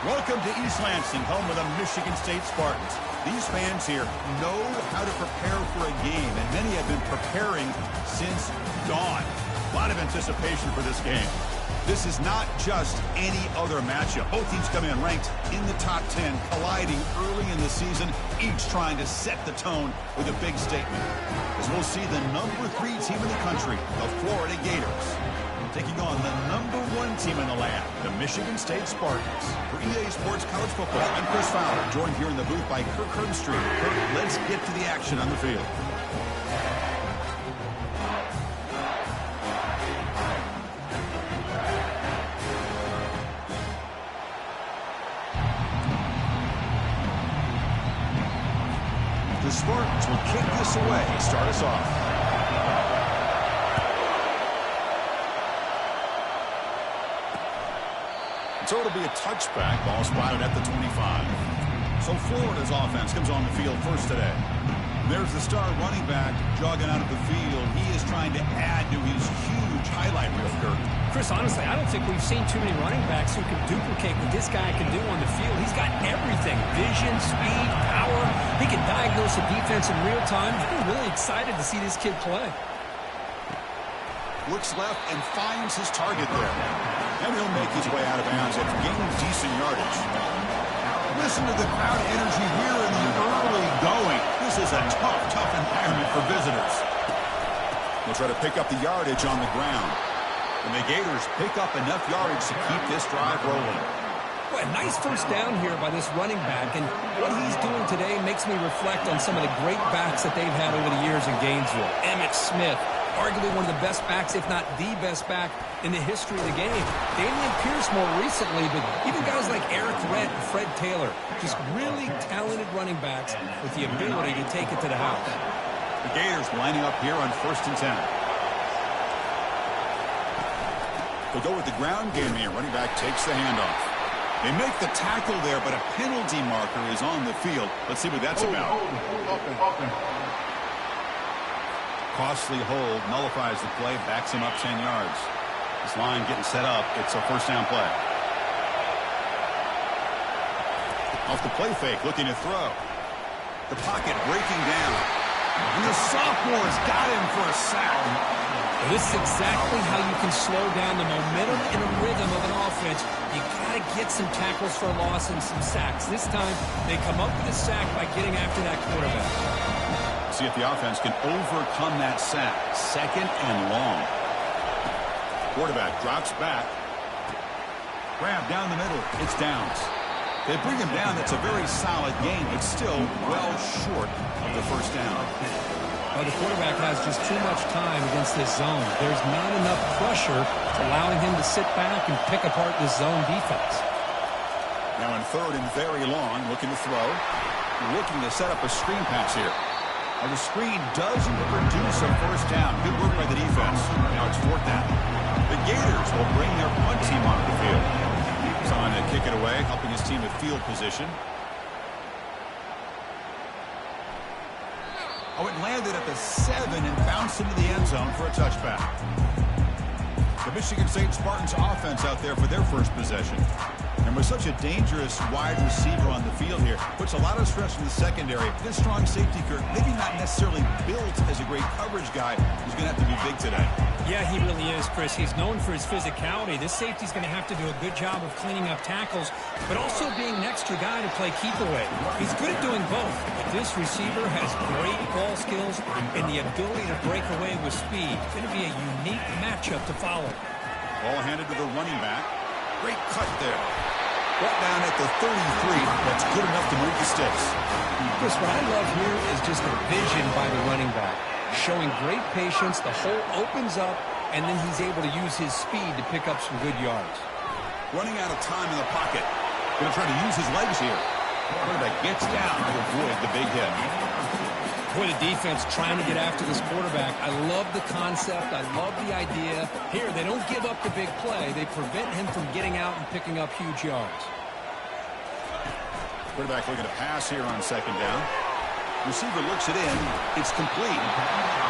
Welcome to East Lansing, home of the Michigan State Spartans. These fans here know how to prepare for a game, and many have been preparing since dawn. A lot of anticipation for this game. This is not just any other matchup. Both teams come in ranked in the top 10, colliding early in the season, each trying to set the tone with a big statement. As we'll see the number 3 team in the country, the Florida Gators, taking on the number 1 team in the land, the Michigan State Spartans. For EA Sports College Football, I'm Chris Fowler, joined here in the booth by Kirk Herbstreit. Kirk, let's get to the action on the field. The Spartans will kick this away, start us off. So it'll be a touchback, ball spotted at the 25. So Florida's offense comes on the field first today. There's the star running back jogging out of the field. He is trying to add to his huge highlight reel, Kirk. Chris, honestly, I don't think we've seen too many running backs who can duplicate what this guy can do on the field. He's got everything: vision, speed, power. He can diagnose a defense in real time. I'm really excited to see this kid play. Looks left and finds his target there. And he'll make his way out of bounds after gaining decent yardage. Listen to the crowd energy here in the early going. This is a tough environment for visitors. They'll try to pick up the yardage on the ground. And the Gators pick up enough yardage to keep this drive rolling. Boy, a nice first down here by this running back. And what he's doing today makes me reflect on some of the great backs that they've had over the years in Gainesville. Emmitt Smith, arguably one of the best backs, if not the best back in the history of the game. Damian Pierce more recently, but even guys like Eric Redd and Fred Taylor, just really talented running backs with the ability to take it to the house. The Gators lining up here on 1st and 10. They'll go with the ground game here. Running back takes the handoff. They make the tackle there, but a penalty marker is on the field. Let's see what that's about. Costly hold, nullifies the play, backs him up 10 yards. This line getting set up. It's a first down play. Off the play fake, looking to throw. The pocket breaking down. And the sophomore's got him for a sack. Well, this is exactly how you can slow down the momentum and a rhythm of an offense. You got to get some tackles for a loss and some sacks. This time, they come up with a sack by getting after that quarterback. See if the offense can overcome that sack. 2nd and long. Quarterback drops back. Grab down the middle. It's downs. They bring him down. That's a very solid gain, but still well short of the first down. Well, the quarterback has just too much time against this zone. There's not enough pressure allowing him to sit back and pick apart this zone defense. Now in 3rd and very long, looking to throw. Looking to set up a screen pass here. Now the screen doesn't produce a first down. Good work by the defense. Now it's 4th down. The Gators will bring their punt team onto the field. Trying to kick it away, helping his team with field position. Oh, it landed at the 7 and bounced into the end zone for a touchback. The Michigan State Spartans offense out there for their first possession. And with such a dangerous wide receiver on the field here, puts a lot of stress in the secondary. This strong safety, Kirk, maybe not necessarily built as a great coverage guy, who's going to have to be big today. Yeah, he really is, Chris. He's known for his physicality. This safety's going to have to do a good job of cleaning up tackles, but also being an extra guy to play keep away. He's good at doing both. This receiver has great ball skills and the ability to break away with speed. It's going to be a unique matchup to follow. Ball handed to the running back. Great cut there. Brought down at the 33. That's good enough to move the sticks. Chris, what I love here is just the vision by the running back. Showing great patience, the hole opens up, and then he's able to use his speed to pick up some good yards. Running out of time in the pocket. Going to try to use his legs here. Quarterback gets down to avoid the big hit. Boy, the defense trying to get after this quarterback. I love the concept. I love the idea. Here, they don't give up the big play. They prevent him from getting out and picking up huge yards. Quarterback looking to pass here on 2nd down. Receiver looks it in. It's complete.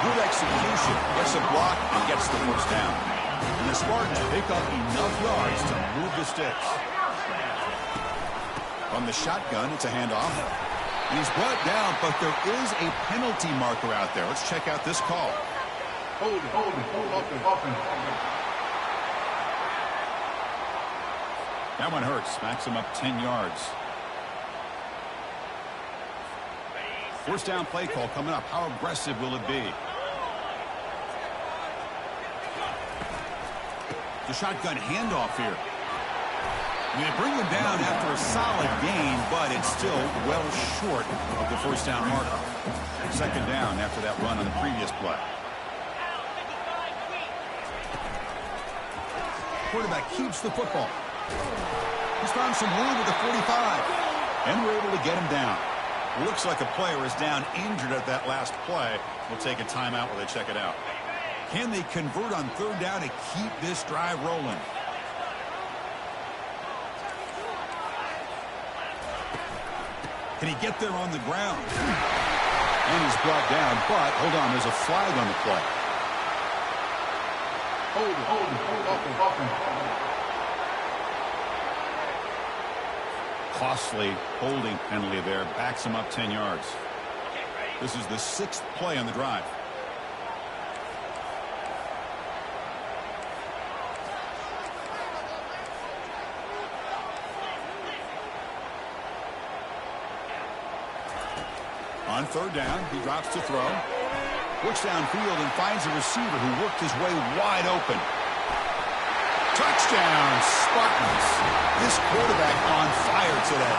Good execution. Gets a block and gets the first down. And the Spartans pick up enough yards to move the sticks. From the shotgun, it's a handoff. And he's brought down, but there is a penalty marker out there. Let's check out this call. Hold it. That one hurts. Smacks him up 10 yards. First down play call coming up. How aggressive will it be? The shotgun handoff here. They bring him down after a solid gain, but it's still well short of the first down marker. Second down after that run on the previous play. Quarterback keeps the football. He's found some room at the 45. And we're able to get him down. Looks like a player is down injured at that last play. We'll take a timeout while they check it out. Can they convert on third down to keep this drive rolling? Can he get there on the ground? And he's brought down, but hold on, there's a flag on the play. Hold it. Costly holding penalty there. Backs him up 10 yards. This is the 6th play on the drive. On third down, he drops to throw. Looks downfield and finds a receiver who worked his way wide open. Touchdown, Spartans. This quarterback on fire today.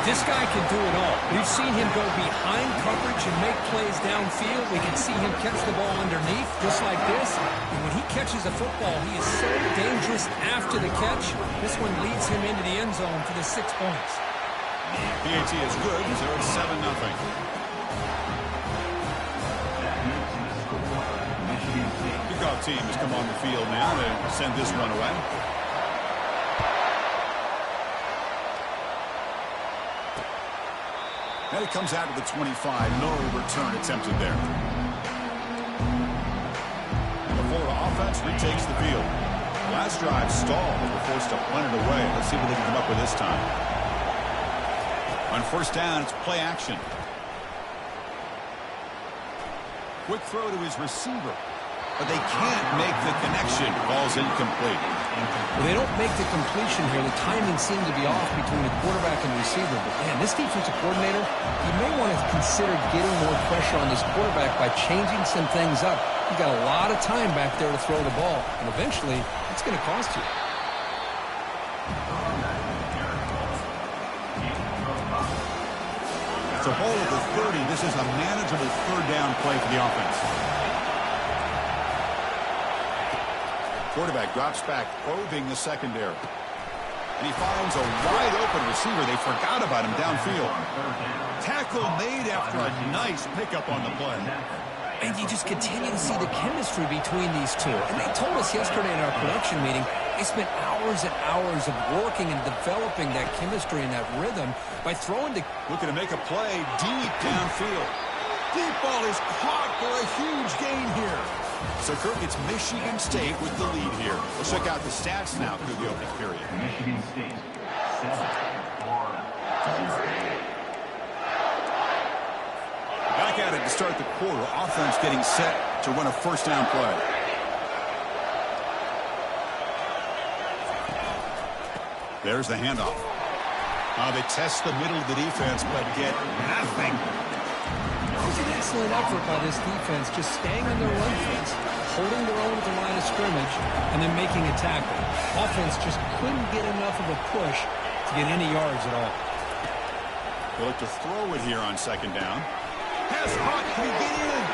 This guy can do it all. We've seen him go behind coverage and make plays downfield. We can see him catch the ball underneath, just like this. And when he catches a football, he is so dangerous after the catch. This one leads him into the end zone for the 6 points. PAT is good, so it's 7-0. Kickoff team has come on the field now to send this one away. And it comes out to the 25. No return attempted there. The Florida offense retakes the field. Last drive stalled, but we're forced to punt it away. Let's see what they can come up with this time. On first down, it's play action. Quick throw to his receiver. But they can't make the connection. Ball's incomplete. Well, they don't make the completion here. The timing seemed to be off between the quarterback and receiver. But, man, this defensive coordinator, he may want to consider getting more pressure on this quarterback by changing some things up. He's got a lot of time back there to throw the ball. And eventually, it's going to cost you. It's a ball at the 30. This is a manageable third down play for the offense. Quarterback drops back, probing the secondary. And he finds a wide-open receiver. They forgot about him downfield. Tackle made after a nice pickup on the play. And you just continue to see the chemistry between these two. And they told us yesterday in our production meeting, they spent hours and hours of working and developing that chemistry and that rhythm by throwing the... Looking to make a play deep downfield. Deep ball is caught for a huge gain here. So, Kirk, it's Michigan State with the lead here. Let's check out the stats now through the opening period. Michigan State, 7, Florida. Back at it to start the quarter. Offense getting set to run a first down play. There's the handoff. They test the middle of the defense, but get nothing. It was an excellent effort by this defense, just staying on their run fence, holding their own at the line of scrimmage, and then making a tackle. Offense just couldn't get enough of a push to get any yards at all. They'll look to throw it here on second down. Pass hot, can he get in?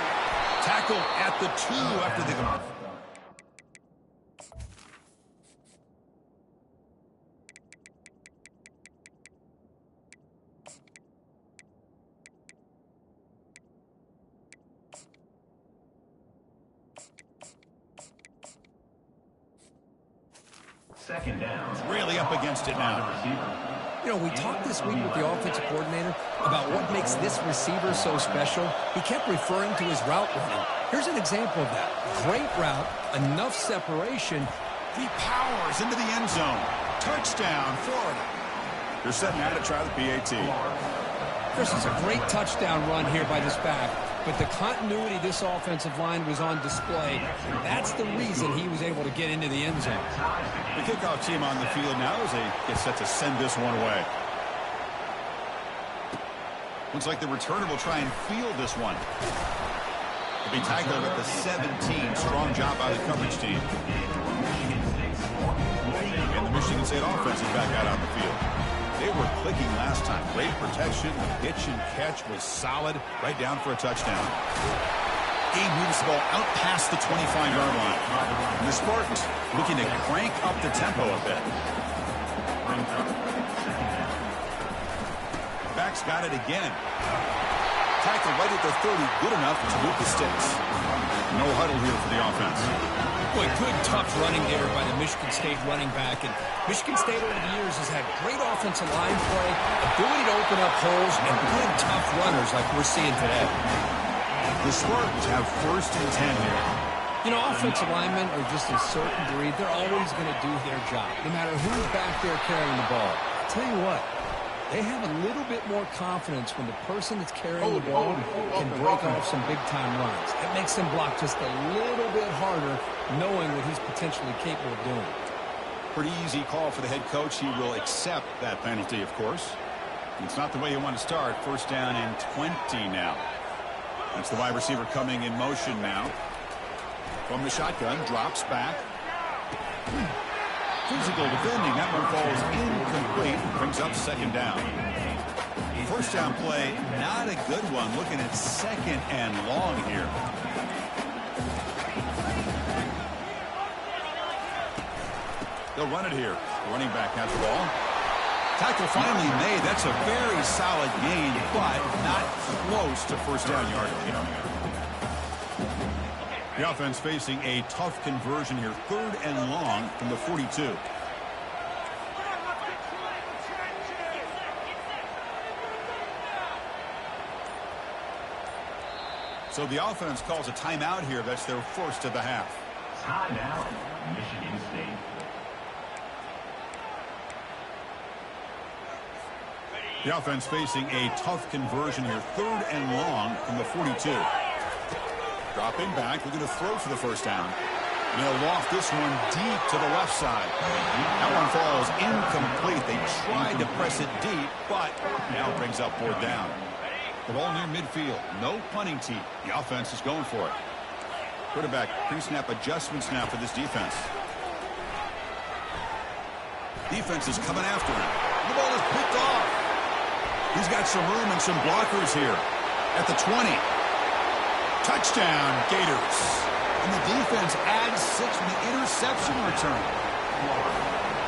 Tackle at the 2 after the... Second down. Really up against it now. You know, we talked this week with the offensive coordinator about what makes this receiver so special. He kept referring to his route running. Here's an example of that. Great route, enough separation. He powers into the end zone. Touchdown, Florida. They're setting out to try the PAT. This is a great touchdown run here by this back, but the continuity this offensive line was on display. That's the reason he was able to get into the end zone. The kickoff team on the field now as they get set to send this one away. Looks like the returner will try and field this one. He'll be tackled at the 17. Strong job by the coverage team. And the Michigan State offense is back out on the field. They were clicking last time. Great protection. The pitch and catch was solid. Right down for a touchdown. Gabe moves the ball out past the 25-yard line. And the Spartans looking to crank up the tempo a bit. Back's got it again. Tackle right at the 30. Good enough to move the sticks. No huddle here for the offense. Boy, good tough running there by the Michigan State running back. And Michigan State over the years has had great offensive line play, ability to open up holes, and good tough runners like we're seeing today. The Spartans have 1st and 10 here. You know, offensive linemen are just a certain breed. They're always going to do their job, no matter who's back there carrying the ball. I'll tell you what, they have a little bit more confidence when the person that's carrying the ball can break off some big-time runs. It makes them block just a little bit harder, knowing what he's potentially capable of doing. Pretty easy call for the head coach. He will accept that penalty, of course. It's not the way you want to start. 1st down and 20 now. That's the wide receiver coming in motion now. From the shotgun, drops back. Physical defending. That one falls incomplete. Brings up 2nd down. 1st down play, not a good one. Looking at 2nd and long here. They'll run it here. The running back has the ball. Tackle finally made. That's a very solid gain, but not close to 1st down yardage. The offense facing a tough conversion here. 3rd and long from the 42. So the offense calls a timeout here. That's their 1st of the half. Timeout, Michigan State. The offense facing a tough conversion here. 3rd and long from the 42. Dropping back. We're going to throw for the 1st down. And they'll loft this one deep to the left side. That one falls incomplete. They tried to press it deep, but now brings up 4th down. The ball near midfield. No punting team. The offense is going for it. Quarterback pre-snap adjustments now for this defense. Defense is coming after him. The ball is picked off. He's got some room and some blockers here. At the 20. Touchdown, Gators. And the defense adds 6 with the interception return.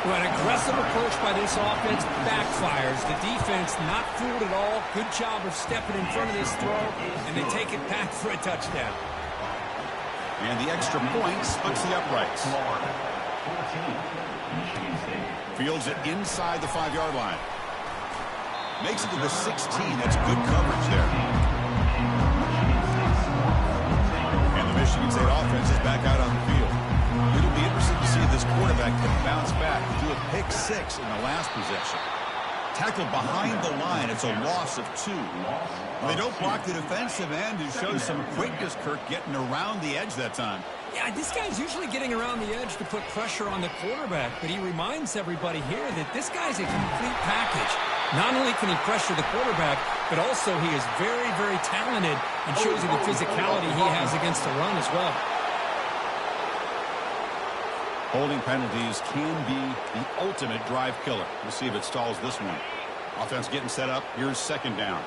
Well, an aggressive approach by this offense backfires. The defense not fooled at all. Good job of stepping in front of this throw, and they take it back for a touchdown. And the extra point splits the uprights. 14, Fields it inside the 5-yard line. Makes it to the 16. That's good coverage there. And the Michigan State offense is back out on the field. It'll be interesting to see if this quarterback can bounce back. Do a pick 6 in the last possession. Tackled behind the line. It's a loss of 2. They don't block the defensive end. It shows some quickness, Kirk, getting around the edge that time. Yeah, this guy's usually getting around the edge to put pressure on the quarterback, but he reminds everybody here that this guy's a complete package. Not only can he pressure the quarterback, but also he is very, very talented and shows you the physicality he has against the run as well. Holding penalties can be the ultimate drive killer. We'll see if it stalls this one. Offense getting set up. Here's 2nd down.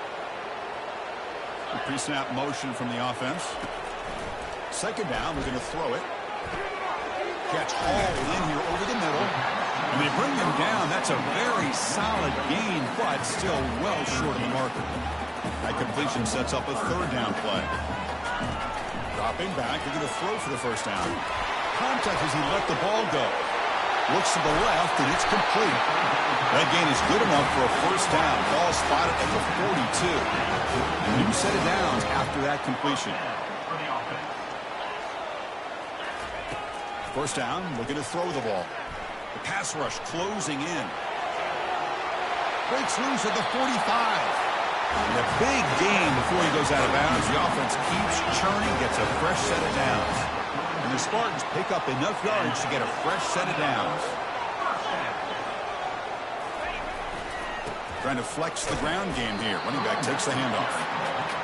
Pre-snap motion from the offense. 2nd down, we're going to throw it. Catch all in here over the middle. And they bring him down. That's a very solid gain, but still well short of the marker. That completion sets up a 3rd down play. Dropping back, they're going to throw for the 1st down. Contact as he let the ball go. Looks to the left, and it's complete. That gain is good enough for a 1st down. Ball spotted at the 42. A new set of downs after that completion. 1st down, looking to throw the ball. The pass rush closing in. Breaks loose at the 45. And a big gain before he goes out of bounds. The offense keeps churning, gets a fresh set of downs. And the Spartans pick up enough yards to get a fresh set of downs. Trying to flex the ground game here. Running back takes the handoff.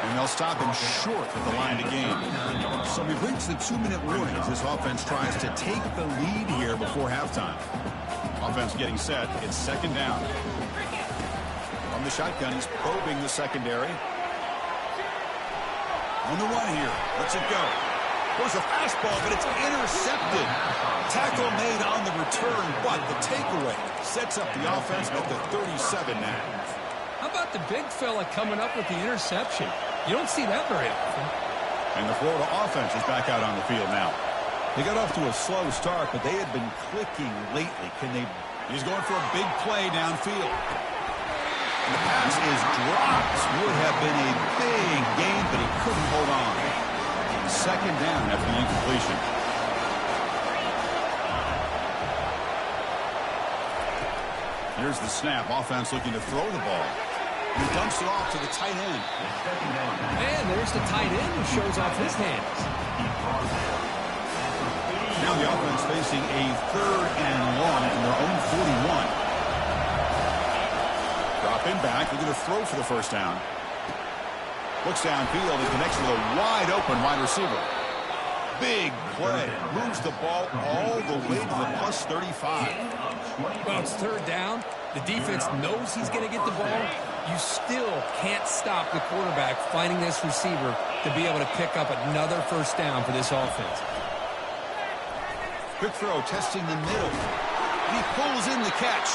And they'll stop him short at the line to gain. So we reach the 2-minute warning as this offense tries to take the lead here before halftime. Offense getting set. It's second down. On the shotgun, he's probing the secondary. On the run here. Lets it go. Goes a fastball, but it's intercepted. Tackle made on the return, but the takeaway sets up the offense at the 37 now. How about the big fella coming up with the interception? You don't see that very often. And the Florida offense is back out on the field now. They got off to a slow start, but they had been clicking lately. He's going for a big play downfield. And the pass is dropped. Would have been a big gain, but he couldn't hold on. Second down after the incompletion. Here's the snap. Offense looking to throw the ball. And he dumps it off to the tight end. And there's the tight end who shows off his hands. Now the offense facing a 3rd and long from their own 41. Dropping back. They're going to throw for the first down. Looks downfield and connects with a wide-open wide receiver. Big play. Moves the ball all the way to the plus 35. Well, it's third down. The defense knows he's going to get the ball. You still can't stop the quarterback finding this receiver to be able to pick up another first down for this offense. Quick throw, testing the middle. He pulls in the catch.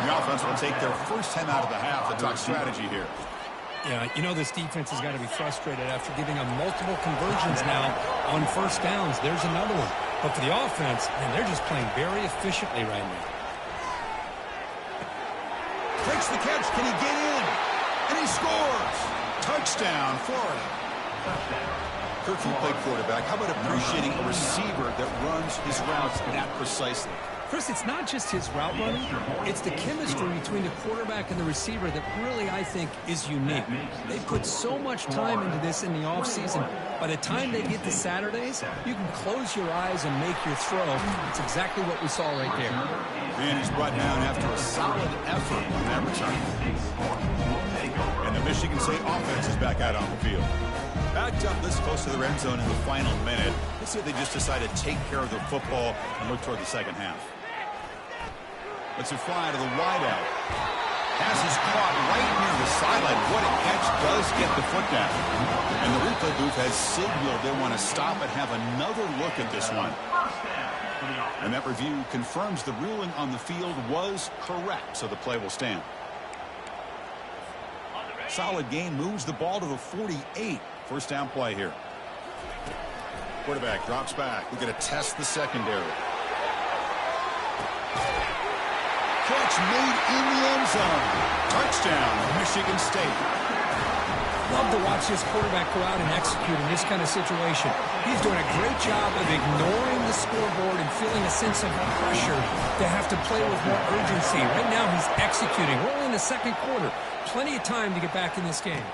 The offense will take their first 10 out of the half. The talk strategy here. Yeah, you know this defense has got to be frustrated after giving them multiple conversions now on first downs. There's another one. But for the offense, man, they're just playing very efficiently right now. Takes the catch. Can he get in? And he scores. Touchdown, Florida. Kirk, you played quarterback. How about appreciating a receiver that runs his routes that precisely? Chris, it's not just his route running. It's the chemistry between the quarterback and the receiver that really, I think, is unique. They put so much time into this in the offseason. By the time they get to Saturdays, you can close your eyes and make your throw. It's exactly what we saw right there. And he's brought down after a solid effort on that return. And the Michigan State offense is back out on the field. Backed up this close to the end zone in the final minute. Let's see if they just decide to take care of the football and look toward the second half. Let's it fly to the wideout. Pass is caught right near the sideline. What a catch. Does get the foot down. And the replay booth has signaled they want to stop and have another look at this one. And that review confirms the ruling on the field was correct, so the play will stand. Solid gain, moves the ball to the 48. First down play here. Quarterback drops back. We're going to test the secondary. Catch made in the end zone. Touchdown, Michigan State. Love to watch this quarterback go out and execute in this kind of situation. He's doing a great job of ignoring the scoreboard and feeling a sense of pressure to have to play with more urgency. Right now he's executing. We're only in the second quarter. Plenty of time to get back in this game.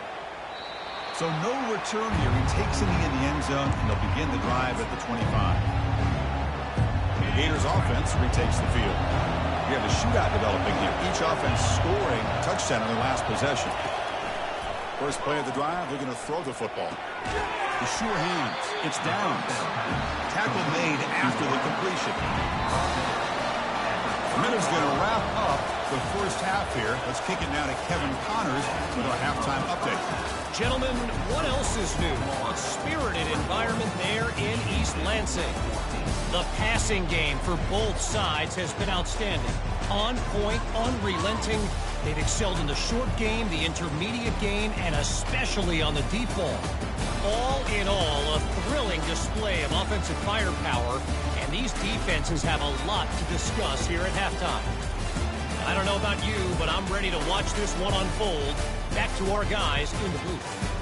So no return here. He takes it in the end zone, and they'll begin the drive at the 25. The Gators offense retakes the field. We have a shootout developing here. Each offense scoring a touchdown on their last possession. First play of the drive, they're going to throw the football. The sure hands. It's downs. Tackle made after the completion. Miller's going to wrap up the first half here. Let's kick it now to Kevin Connors with our halftime update. Gentlemen, what else is new? A spirited environment there in East Lansing. The passing game for both sides has been outstanding. On point, unrelenting. They've excelled in the short game, the intermediate game, and especially on the deep ball. All in all, a thrilling display of offensive firepower, and these defenses have a lot to discuss here at halftime. I don't know about you, but I'm ready to watch this one unfold. Back to our guys in the booth.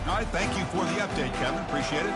All right, thank you for the update, Kevin. Appreciate it.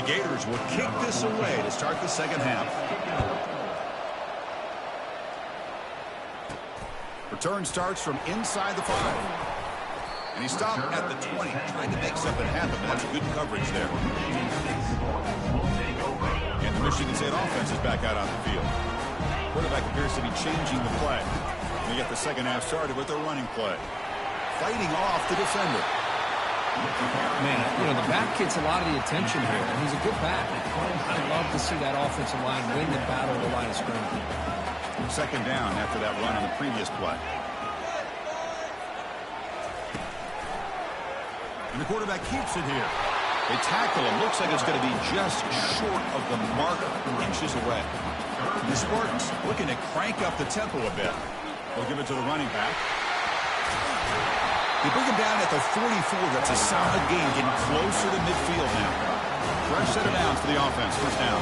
The Gators will kick this away to start the second half. Return starts from inside the 5. And he stopped at the 20, trying to make something happen. That's good coverage there. And the Michigan State offense is back out on the field. Quarterback appears to be changing the play. They get the second half started with their running play. Fighting off the defender. Man, the back gets a lot of the attention here, and he's a good back. I love to see that offensive line win the battle of the line of scrimmage. Second down after that run on the previous play. And the quarterback keeps it here. They tackle him. Looks like it's going to be just short of the marker, inches away. The Spartans looking to crank up the tempo a bit. They'll give it to the running back. They bring him down at the 44. That's a solid gain, getting closer to midfield now. Fresh set of downs for the offense. First down.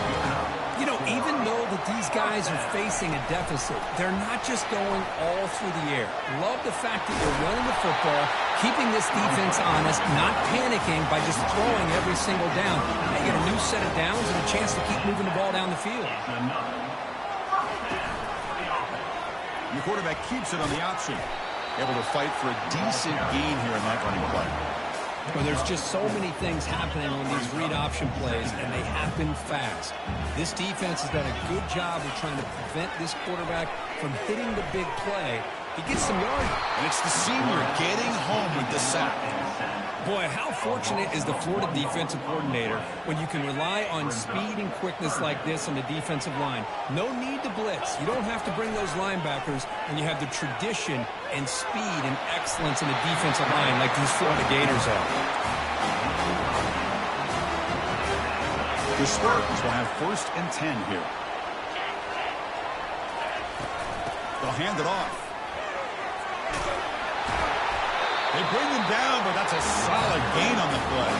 Even though that these guys are facing a deficit, they're not just going all through the air. Love the fact that you're running the football, keeping this defense honest, not panicking by just throwing every single down. They get a new set of downs and a chance to keep moving the ball down the field. And the quarterback keeps it on the option. Able to fight for a decent gain here in that running play. Well, there's just so many things happening on these read option plays, and they happen fast. This defense has done a good job of trying to prevent this quarterback from hitting the big play. He gets some yardage. And it's the senior getting home with the sack. Boy, how fortunate is the Florida defensive coordinator when you can rely on speed and quickness like this on the defensive line. No need to blitz. You don't have to bring those linebackers when you have the tradition and speed and excellence in the defensive line like these Florida Gators are. The Spartans will have 1st and 10 here. They'll hand it off. They bring him down, but that's a solid gain on the play.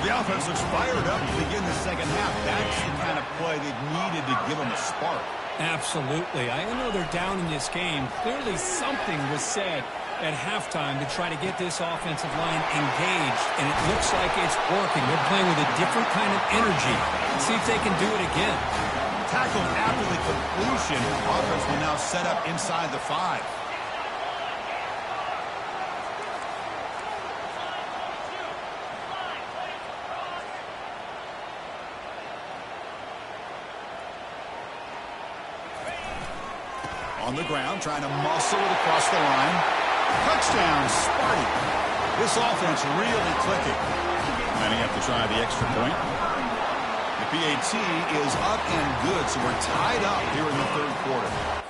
The offense looks fired up to begin the second half. That's the kind of play they needed to give them a spark. Absolutely. I know they're down in this game. Clearly something was said at halftime to try to get this offensive line engaged, and it looks like it's working. They're playing with a different kind of energy. Let's see if they can do it again. Tackled after the completion. Offense will now set up inside the 5. On the ground, trying to muscle it across the line. Touchdown, Sparty. This offense really clicking. And he have to try the extra point. The PAT is up and good, so we're tied up here in the 3rd quarter.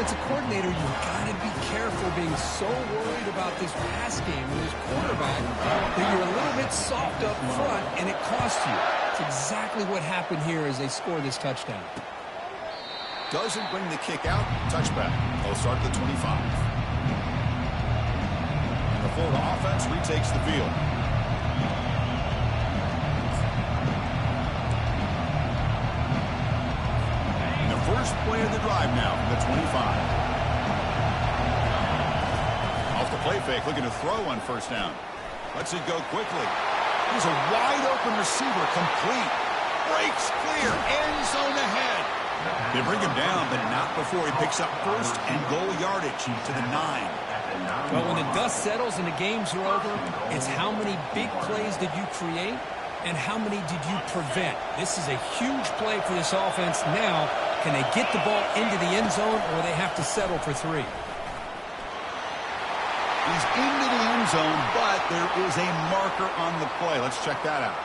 offensive coordinator, you've got to be careful being so worried about this pass game with his quarterback that you're a little bit soft up front, and it costs you. It's exactly what happened here as they score this touchdown. Doesn't bring the kick out. Touchback. They'll start at the 25. And the Florida offense retakes the field. First play of the drive now from the 25. Off the play fake, looking to throw on first down. Lets it go quickly. Here's a wide-open receiver, complete. Breaks clear, end zone ahead. They bring him down, but not before he picks up first and goal yardage to the 9. Well, when the dust settles and the games are over, it's how many big plays did you create and how many did you prevent. This is a huge play for this offense now. Can they get the ball into the end zone, or they have to settle for 3? He's into the end zone, but there is a marker on the play. Let's check that out.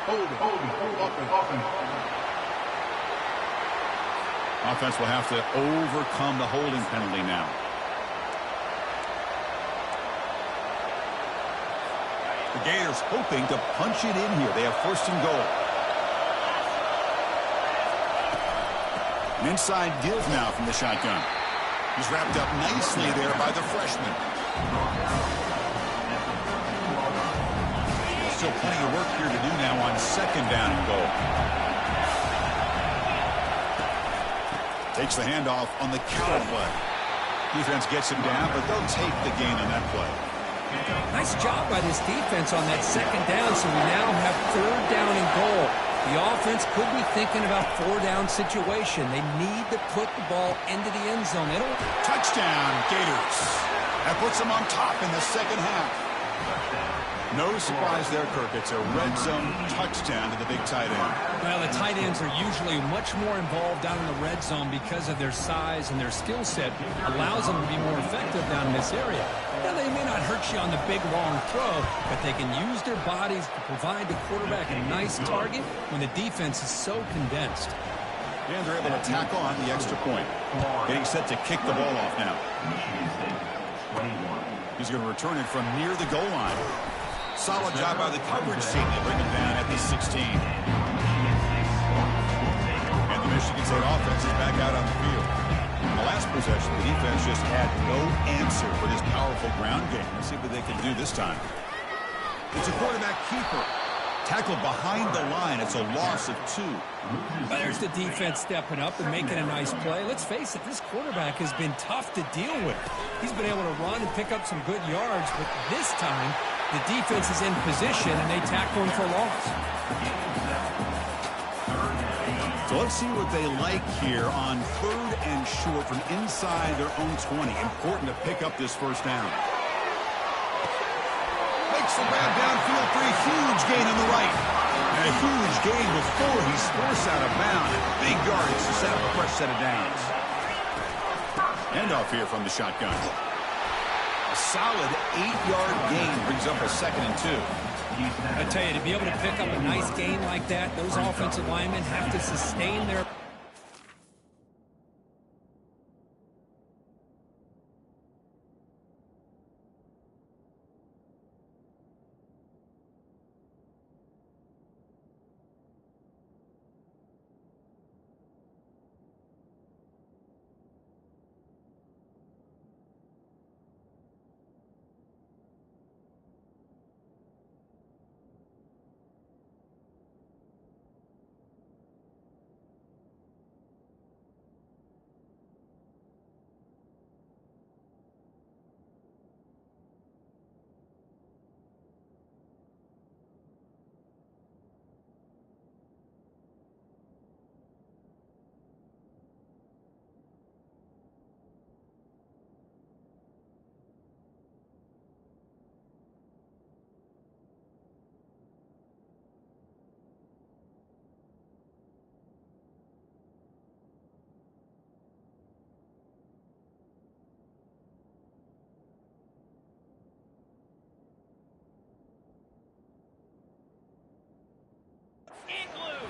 Offense will have to overcome the holding penalty now. The Gators hoping to punch it in here. They have first and goal. An inside give now from the shotgun. He's wrapped up nicely there by the freshman. Still plenty of work here to do now on second down and goal. Takes the handoff on the counter play. Defense gets him down, but they'll take the gain on that play. Nice job by this defense on that second down, so we now have third down and goal. The offense could be thinking about 4-down situation. They need to put the ball into the end zone. They don't... Touchdown, Gators. That puts them on top in the second half. No surprise there, Kirk. It's a red zone touchdown to the big tight end. Well, the tight ends are usually much more involved down in the red zone because of their size and their skill set. Allows them to be more effective down in this area. Now, they may not hurt you on the big, long throw, but they can use their bodies to provide the quarterback a nice target when the defense is so condensed. And they're able to tack on the extra point. Getting set to kick the ball off now. He's going to return it from near the goal line. Solid job by the coverage team. They bring him down at the 16. And the Michigan State offense is back out on the field. In the last possession, the defense just had no answer for this powerful ground game. Let's see what they can do this time. It's a quarterback keeper. Tackled behind the line. It's a loss of 2. Well, there's the defense stepping up and making a nice play. Let's face it, this quarterback has been tough to deal with. He's been able to run and pick up some good yards, but this time the defense is in position and they tackle him for a loss. So let's see what they like here on 3rd and short from inside their own 20. Important to pick up this first down. Makes the grab downfield for a huge gain on the right. And a huge gain before he's forced out of bounds. Big yardage to set up a fresh set of downs. Handoff here from the shotgun. A solid 8-yard gain brings up a 2nd and 2. I tell you, to be able to pick up a nice gain like that, those offensive linemen have to sustain their...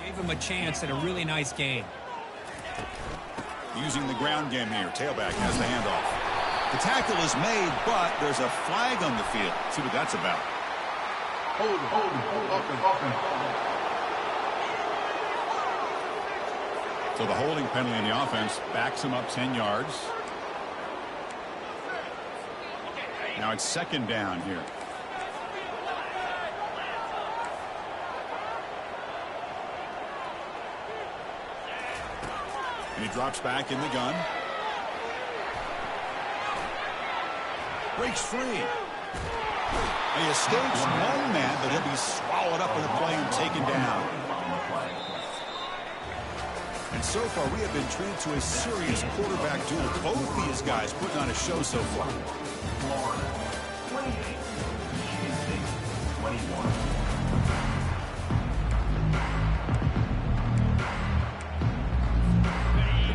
Gave him a chance at a really nice game. Using the ground game here. Tailback has the handoff. The tackle is made, but there's a flag on the field. Let's see what that's about. Hold. So the holding penalty in the offense backs him up 10 yards. Now it's second down here. And he drops back in the gun. Breaks free. He escapes one man, but he'll be swallowed up in the play and taken down. And so far, we have been treated to a serious quarterback duel. Both these guys putting on a show so far. 28, Michigan State, 21.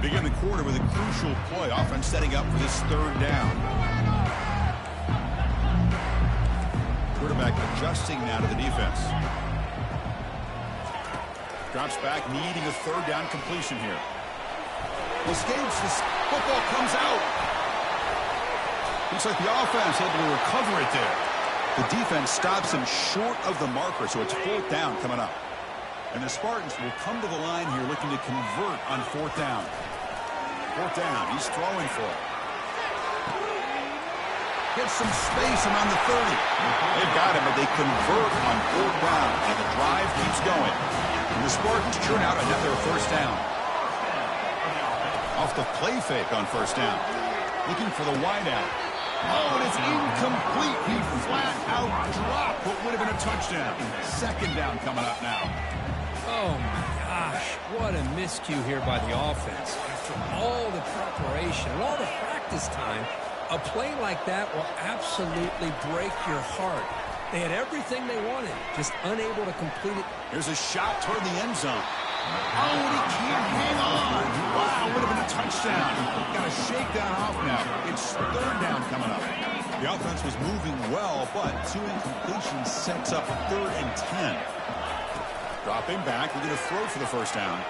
Begin the quarter with a crucial play. Offense setting up for this third down. Quarterback adjusting now to the defense. Drops back, needing a third down completion here. Escapes. This football comes out. Looks like the offense able to recover it there. The defense stops him short of the marker, so it's fourth down coming up. And the Spartans will come to the line here looking to convert on fourth down. Fourth down. He's throwing for it. Gets some space around the 30. They've got him, but they convert on fourth down, and the drive keeps going. And the Spartans churn out another first down. Off the play fake on first down. Looking for the wideout. Oh, and it's incomplete. He flat out dropped what would have been a touchdown. Second down coming up now. Oh, my gosh. What a miscue here by the offense. After all the preparation and all the practice time, a play like that will absolutely break your heart. They had everything they wanted, just unable to complete it. Here's a shot toward the end zone. Oh, and he can't hang on. Wow, would have been a touchdown. Got a shakedown off now. It's third down coming up. The offense was moving well, but two incompletions sets up third and 10. Dropping back, we're going to throw for the first down.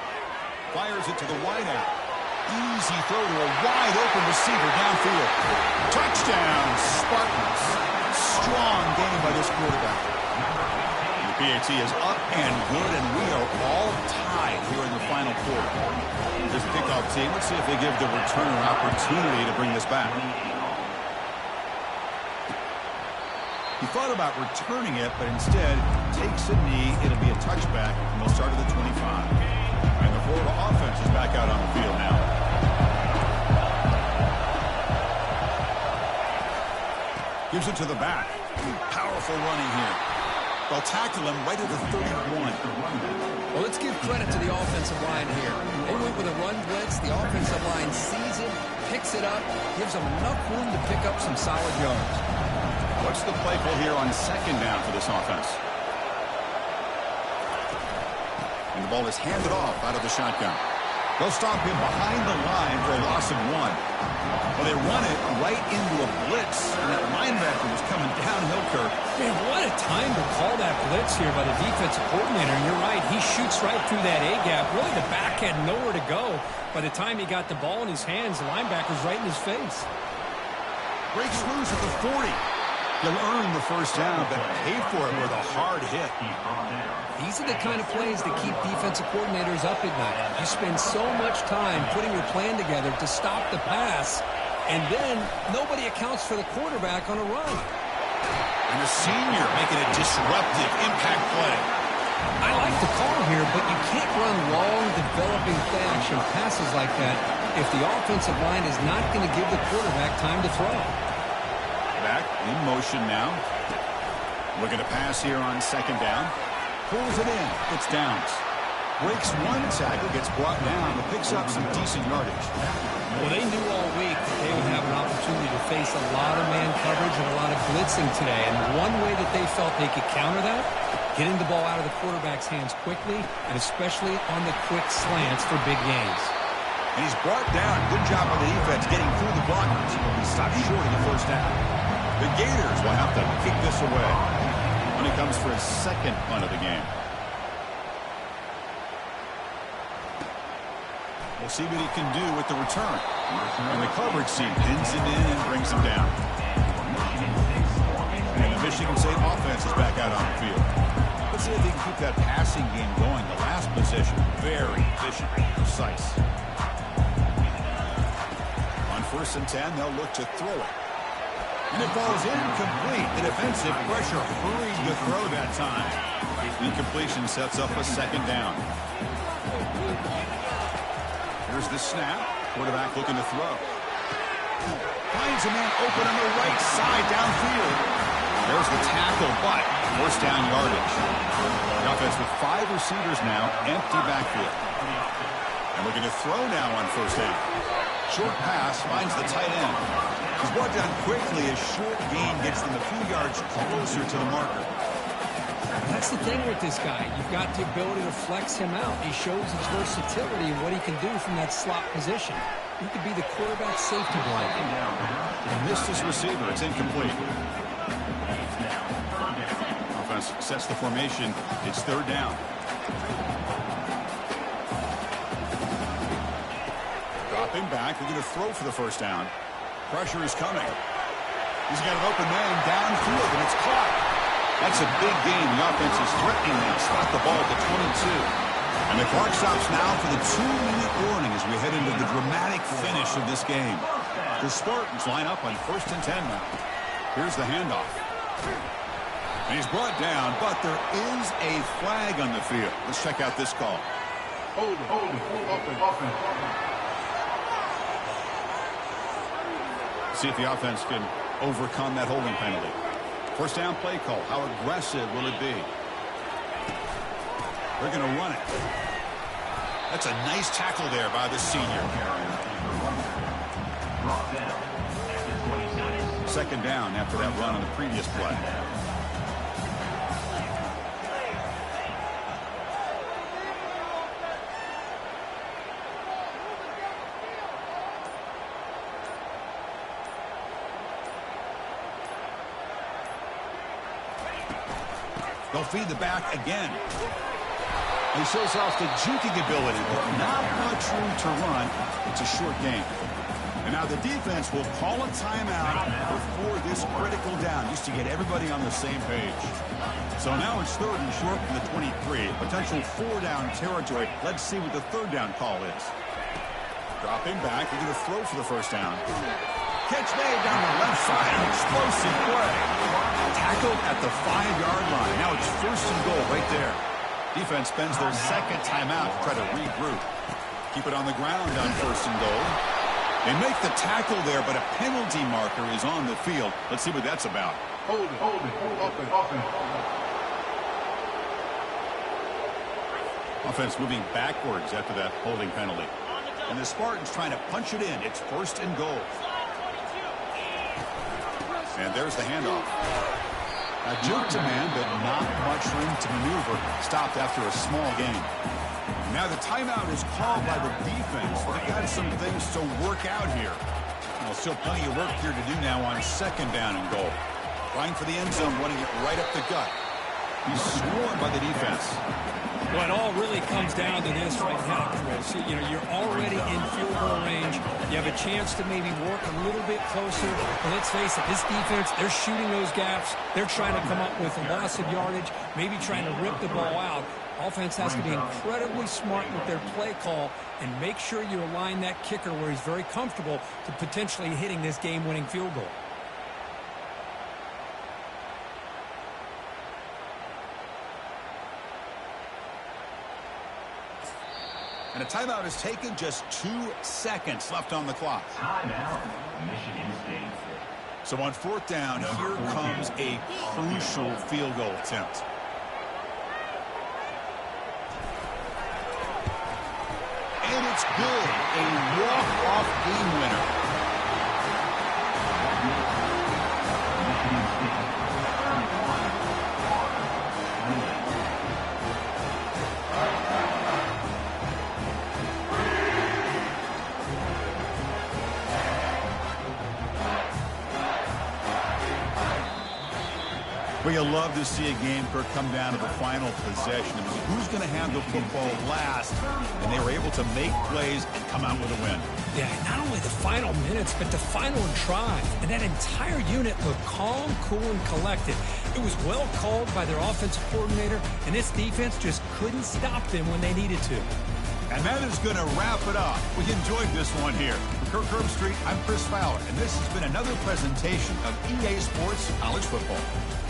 Fires it to the wideout. Easy throw to a wide open receiver downfield. Touchdown, Spartans. Strong game by this quarterback. The PAT is up and good, and we are all tied here in the final quarter. This kickoff team, let's see if they give the returner opportunity to bring this back. He thought about returning it, but instead takes a knee. It'll be a touchback, and they'll start at the 25. And the Florida offense is back out on the field now. Gives it to the back. Powerful running here. They'll tackle him right at the 31. Well, let's give credit to the offensive line here. They went with a run blitz. The offensive line sees it, picks it up, gives them enough room to pick up some solid yards. What's the play call here on second down for this offense? And the ball is handed off out of the shotgun. They'll stop him behind the line for a loss of 1. Well, they run it right into a blitz, and that linebacker was coming downhill, Kirk. Man, what a time to call that blitz here by the defensive coordinator. And you're right, he shoots right through that A-gap. Really, the back had nowhere to go. By the time he got the ball in his hands, the linebacker's right in his face. Breaks loose at the 40. He'll earn the first down, but pay for it with a hard hit. These are the kind of plays that keep defensive coordinators up at night. You spend so much time putting your plan together to stop the pass, and then nobody accounts for the quarterback on a run. And the senior making a disruptive impact play. I like the call here, but you can't run long, developing play-action passes like that if the offensive line is not going to give the quarterback time to throw. Back in motion now. Looking to pass here on second down. Pulls it in. It's downs. Breaks one tackle, gets brought down, but picks up some decent yardage. Well, they knew all week that they would have an opportunity to face a lot of man coverage and a lot of blitzing today. And one way that they felt they could counter that, getting the ball out of the quarterback's hands quickly, and especially on the quick slants for big gains. And he's brought down. Good job by the defense getting through the blockers. He stopped short of the first down. The Gators will have to kick this away when he comes for his second punt of the game. We'll see what he can do with the return. And the coverage seam pins him in and brings him down. And the Michigan State offense is back out on the field. Let's see if they can keep that passing game going. The last possession, very efficient, precise. On 1st and 10, they'll look to throw it. And it falls incomplete. The defensive pressure hurried the throw that time. Incompletion sets up a 2nd down. Here's the snap. Quarterback looking to throw. Finds a man open on the right side downfield. There's the tackle, but 1st down yardage. The offense with 5 receivers now, empty backfield. And looking to throw now on 1st down. Short pass finds the tight end. He's brought down quickly. A short gain gets them a few yards closer to the marker. That's the thing with this guy. You've got the ability to flex him out. He shows his versatility and what he can do from that slot position. He could be the quarterback safety blanket. And missed his receiver. It's incomplete. Offense sets the formation. It's 3rd down. Dropping back. We're going to throw for the 1st down. Pressure is coming. He's got an open man downfield, and it's caught. That's a big gain. The offense is threatening now. Slot the ball to 22. And the clock stops now for the 2-minute warning as we head into the dramatic finish of this game. The Spartans line up on 1st and 10 now. Here's the handoff. And he's brought down, but there is a flag on the field. Let's check out this call. Hold offense. See if the offense can overcome that holding penalty. 1st down play call. How aggressive will it be? They're going to run it. That's a nice tackle there by the senior. 2nd down after that run on the previous play. They'll feed the back again. He shows off the juking ability, but not much room to run. It's a short game. And now the defense will call a timeout before this critical down, just to get everybody on the same page. So now it's 3rd and short from the 23. Potential 4-down territory. Let's see what the 3rd down call is. Dropping back. We're going to throw for the 1st down. Catch made down the left side. Explosive play. Tackled at the 5-yard line. Now it's 1st and goal right there. Defense spends their 2nd timeout to try to regroup. Keep it on the ground on 1st and goal. They make the tackle there, but a penalty marker is on the field. Let's see what that's about. Hold offense. Offense moving backwards after that holding penalty. And the Spartans trying to punch it in. It's 1st and goal. And there's the handoff. A juke to man, but not much room to maneuver. Stopped after a small gain. Now the timeout is called by the defense. They've got some things to work out here. Well, still plenty of work here to do now on 2nd down and goal. Trying for the end zone, running it right up the gut. He's swarmed by the defense. Well, it all really comes down to this right now, Chris. You know, you're already in field goal range. You have a chance to maybe work a little bit closer. But let's face it, this defense, they're shooting those gaps. They're trying to come up with a loss of yardage, maybe trying to rip the ball out. Offense has to be incredibly smart with their play call and make sure you align that kicker where he's very comfortable to potentially hitting this game-winning field goal. And a timeout is taken, just 2 seconds left on the clock. Timeout, Michigan State. So on 4th down, here comes a crucial field goal attempt. And it's good. A walk-off game winner. We Well, you love to see a game come down to the final possession. It was who's going to have the football last, and they were able to make plays and come out with a win. Yeah, not only the final minutes, but the final drive. And that entire unit looked calm, cool, and collected. It was well called by their offensive coordinator, and this defense just couldn't stop them when they needed to. And that is going to wrap it up. We enjoyed this one here. For Kirk Street, I'm Chris Fowler, and this has been another presentation of EA Sports College Football.